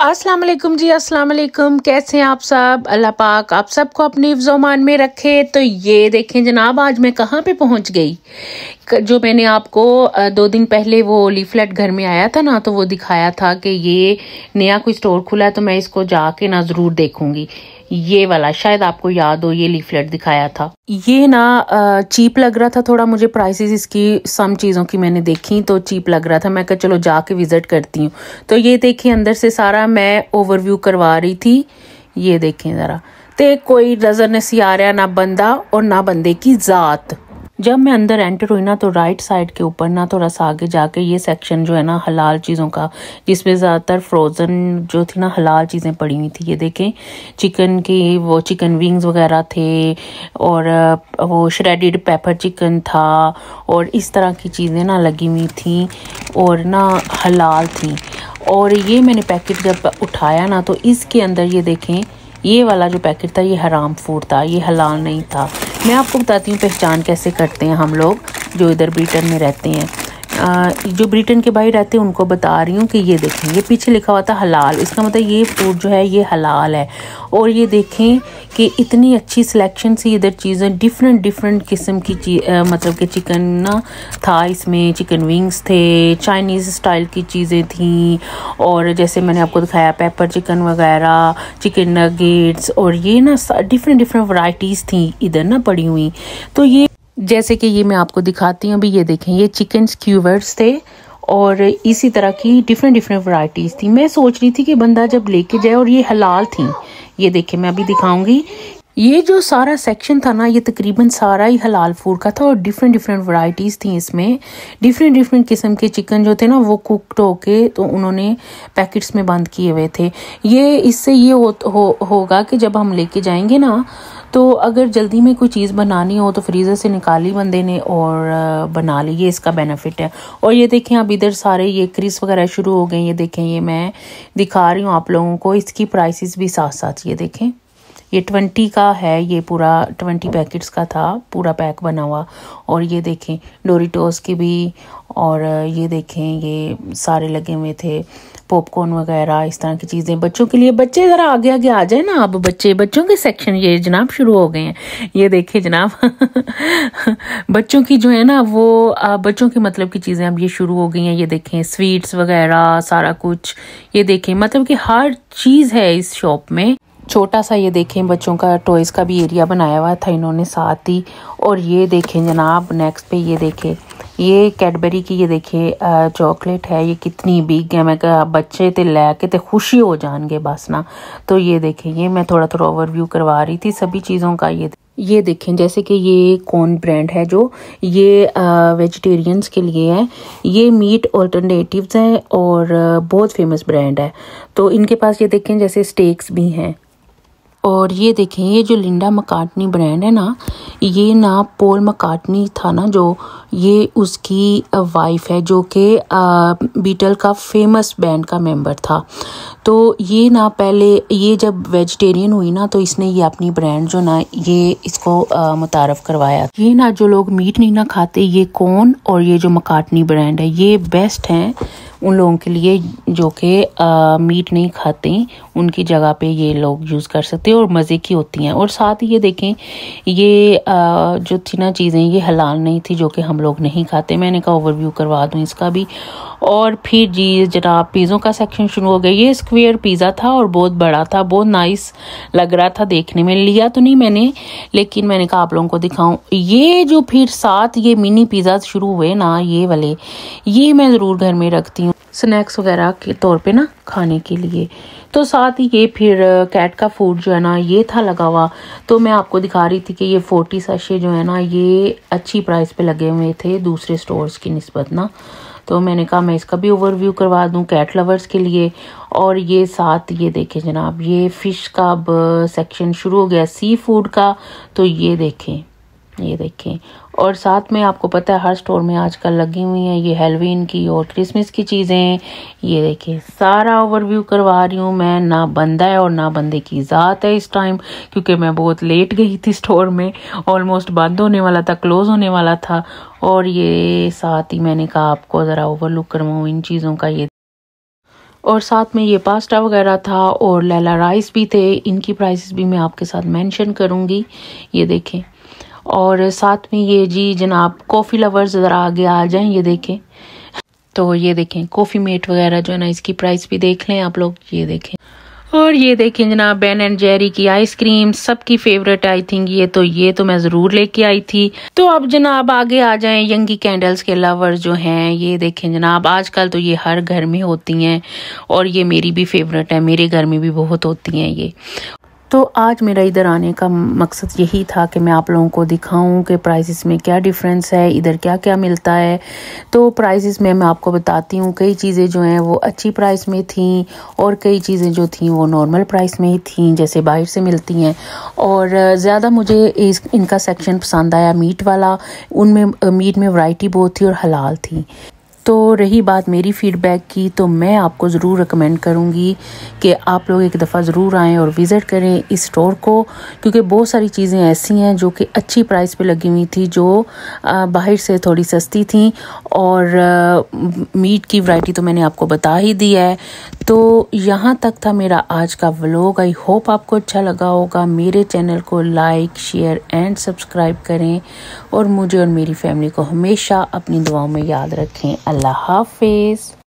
अस्सलाम वालेकुम जी, अस्सलाम वालेकुम। कैसे हैं आप सब? अल्लाह पाक आप सबको अपनी हिफ्ज़-ओ-मान में रखे। तो ये देखें जनाब, आज मैं कहाँ पे पहुँच गई। जो मैंने आपको 2 दिन पहले वो लीफलेट घर में आया था ना, तो वो दिखाया था कि ये नया कोई स्टोर खुला है, तो मैं इसको जाके ना ज़रूर देखूंगी। ये वाला शायद आपको याद हो, ये लीफलेट दिखाया था। ये ना चीप लग रहा था थोड़ा मुझे, प्राइसेस इसकी सम चीज़ों की मैंने देखी तो चीप लग रहा था। मैं कहा चलो जाके विजिट करती हूँ। तो ये देखिए अंदर से सारा मैं ओवरव्यू करवा रही थी। ये देखें ज़रा, तो कोई नज़र नहीं आ रहा, ना बंदा और ना बंदे की ज़ात। जब मैं अंदर एंटर हुई ना, तो राइट साइड के ऊपर ना थोड़ा सा आगे जाके ये सेक्शन जो है ना हलाल चीज़ों का, जिसमें ज़्यादातर फ्रोज़न जो थी ना हलाल चीज़ें पड़ी हुई थी। ये देखें चिकन की वो चिकन विंग्स वगैरह थे, और वो श्रेडिड पेपर चिकन था, और इस तरह की चीज़ें ना लगी हुई थी और ना हलाल थी। और ये मैंने पैकेट जब उठाया ना, तो इसके अंदर ये देखें, ये वाला जो पैकेट था ये हराम फूड था, ये हलाल नहीं था। मैं आपको बताती हूँ पहचान कैसे करते हैं हम लोग जो इधर ब्रिटेन में रहते हैं। जो ब्रिटेन के बाहर रहते हैं उनको बता रही हूँ कि ये देखें, ये पीछे लिखा हुआ था हलाल, इसका मतलब ये फूड जो है ये हलाल है। और ये देखें कि इतनी अच्छी सिलेक्शन सी इधर चीज़ें, डिफरेंट किस्म की मतलब कि चिकन ना था इसमें, चिकन विंग्स थे, चाइनीज़ स्टाइल की चीज़ें थी, और जैसे मैंने आपको दिखाया पेपर चिकन वगैरह, चिकन नगेट्स, और ये ना डिफरेंट वैरायटीज़ थी इधर ना पड़ी हुई। तो ये जैसे कि ये मैं आपको दिखाती हूँ अभी, ये देखें ये चिकन स्क्यूवर्स थे, और इसी तरह की डिफरेंट वैरायटीज़ थी। मैं सोच रही थी कि बंदा जब लेके जाए, और ये हलाल थी। ये देखें मैं अभी दिखाऊंगी, ये जो सारा सेक्शन था ना ये तकरीबन सारा ही हलाल फूड का था, और डिफरेंट वैरायटीज़ थी इसमें। डिफरेंट किस्म के चिकन जो थे ना वो कुकड होके तो उन्होंने पैकेट्स में बंद किए हुए थे। ये इससे ये होगा कि जब हम लेके जाएंगे ना, तो अगर जल्दी में कोई चीज़ बनानी हो तो फ्रीज़र से निकाली बंदे ने और बना ली, ये इसका बेनिफिट है। और ये देखें अब इधर सारे ये क्रिस वगैरह शुरू हो गए। ये देखें ये मैं दिखा रही हूँ आप लोगों को, इसकी प्राइसेस भी साथ साथ। ये देखें ये 20 का है, ये पूरा 20 पैकेट्स का था पूरा पैक बना हुआ। और ये देखें डोरिटोस के भी, और ये देखें ये सारे लगे हुए थे पॉपकॉर्न वगैरह, इस तरह की चीज़ें बच्चों के लिए। बच्चे ज़रा आगे आ जाए ना, अब बच्चों के सेक्शन ये जनाब शुरू हो गए हैं। ये देखिए जनाब बच्चों की जो है ना वो बच्चों की मतलब की चीज़ें अब ये शुरू हो गई हैं। ये देखें स्वीट्स वगैरह सारा कुछ, ये देखें मतलब कि हर चीज़ है इस शॉप में। छोटा सा ये देखें बच्चों का टॉयज़ का भी एरिया बनाया हुआ था इन्होंने साथ ही। और ये देखें जनाब नेक्स्ट पे ये देखें ये कैडबरी की, ये देखें चॉकलेट है, ये कितनी बिग है। मैं कहा बच्चे तो लैके तो खुशी हो जाएंगे बस ना। तो ये देखें ये मैं थोड़ा ओवरव्यू करवा रही थी सभी चीज़ों का। ये देखें जैसे कि ये कौन ब्रांड है जो ये वेजिटेरियंस के लिए है, ये मीट ऑल्टरनेटिव्स है और बहुत फेमस ब्रांड है। तो इनके पास ये देखें जैसे स्टेक्स भी हैं। और ये देखें ये जो लिंडा मकार्टनी ब्रांड है ना, ये ना पॉल मकार्टनी था ना जो, ये उसकी वाइफ है जो कि बीटल का फेमस बैंड का मेंबर था। तो ये ना पहले ये जब वेजिटेरियन हुई ना, तो इसने ये अपनी ब्रांड जो ना ये इसको मुतारफ़ करवाया। ये ना जो लोग मीट नहीं ना खाते, ये कॉर्न और ये जो मकार्टनी ब्रांड है ये बेस्ट हैं उन लोगों के लिए जो कि मीट नहीं खाते, उनकी जगह पे ये लोग यूज़ कर सकते हैं और मज़े की होती हैं। और साथ ही ये देखें ये जो थी ना चीज़ें ये हलाल नहीं थी जो कि हम लोग नहीं खाते। मैंने कहा ओवरव्यू करवा दूँ इसका भी। और फिर जी जनाब पिज़्ज़ों का सेक्शन शुरू हो गया। ये स्क्वायर पिज़्ज़ा था और बहुत बड़ा था, बहुत नाइस लग रहा था देखने में। लिया तो नहीं मैंने, लेकिन मैंने कहा आप लोगों को दिखाऊं। ये जो फिर साथ ये मिनी पिज़्ज़ा शुरू हुए ना ये वाले, ये मैं ज़रूर घर में रखती हूँ स्नैक्स वगैरह के तौर पे ना खाने के लिए। तो साथ ही ये फिर कैट का फूड जो है ना ये था लगा हुआ। तो मैं आपको दिखा रही थी कि ये 40 सैशे जो है ना ये अच्छी प्राइस पे लगे हुए थे दूसरे स्टोर्स की निस्बत ना। तो मैंने कहा मैं इसका भी ओवरव्यू करवा दूं कैट लवर्स के लिए। और ये साथ ये देखें जनाब ये फ़िश का अब सेक्शन शुरू हो गया, सी फूड का। तो ये देखें और साथ में आपको पता है हर स्टोर में आजकल लगी हुई हैं ये हेलोवीन की और क्रिसमस की चीज़ें। ये देखें सारा ओवरव्यू करवा रही हूँ मैं, ना बंदा है और ना बंदे की ज़ात है इस टाइम, क्योंकि मैं बहुत लेट गई थी स्टोर में, ऑलमोस्ट बंद होने वाला था, क्लोज़ होने वाला था। और ये साथ ही मैंने कहा आपको ज़रा ओवरलुक करवाऊँ इन चीज़ों का। ये और साथ में ये पास्ता वगैरह था और लैला राइस भी थे। इनकी प्राइसेस भी मैं आपके साथ मेंशन करूँगी, ये देखें। और साथ में ये जी जनाब कॉफ़ी लवर्स ज़रा आगे आ जाएं, ये देखें। तो ये देखें कॉफ़ी मेट वगैरह जो है ना, इसकी प्राइस भी देख लें आप लोग, ये देखें। और ये देखें जनाब बेन एंड जेरी की आइसक्रीम, सबकी फेवरेट आई थिंक ये तो मैं ज़रूर लेके आई थी। तो अब जनाब आगे आ जाएं यंगी कैंडल्स के लवर्स जो हैं, ये देखें जनाब आजकल तो ये हर घर में होती हैं और ये मेरी भी फेवरेट है, मेरे घर में भी बहुत होती हैं ये। तो आज मेरा इधर आने का मकसद यही था कि मैं आप लोगों को दिखाऊं कि प्राइसेस में क्या डिफरेंस है, इधर क्या क्या मिलता है। तो प्राइसेस में मैं आपको बताती हूँ, कई चीज़ें जो हैं वो अच्छी प्राइस में थीं और कई चीज़ें जो थीं वो नॉर्मल प्राइस में ही थीं, जैसे बाहर से मिलती हैं। और ज़्यादा मुझे इनका सेक्शन पसंद आया मीट वाला, उनमें मीट में वैरायटी बहुत थी और हलाल थी। तो रही बात मेरी फ़ीडबैक की, तो मैं आपको ज़रूर रिकमेंड करूँगी कि आप लोग एक दफ़ा ज़रूर आएँ और विज़िट करें इस स्टोर को, क्योंकि बहुत सारी चीज़ें ऐसी हैं जो कि अच्छी प्राइस पे लगी हुई थी, जो बाहर से थोड़ी सस्ती थी। और मीट की वैरायटी तो मैंने आपको बता ही दी है। तो यहाँ तक था मेरा आज का व्लॉग। आई होप आपको अच्छा लगा होगा। मेरे चैनल को लाइक, शेयर एंड सब्सक्राइब करें और मुझे और मेरी फैमिली को हमेशा अपनी दुआओं में याद रखें। अल्लाह हाफिज़।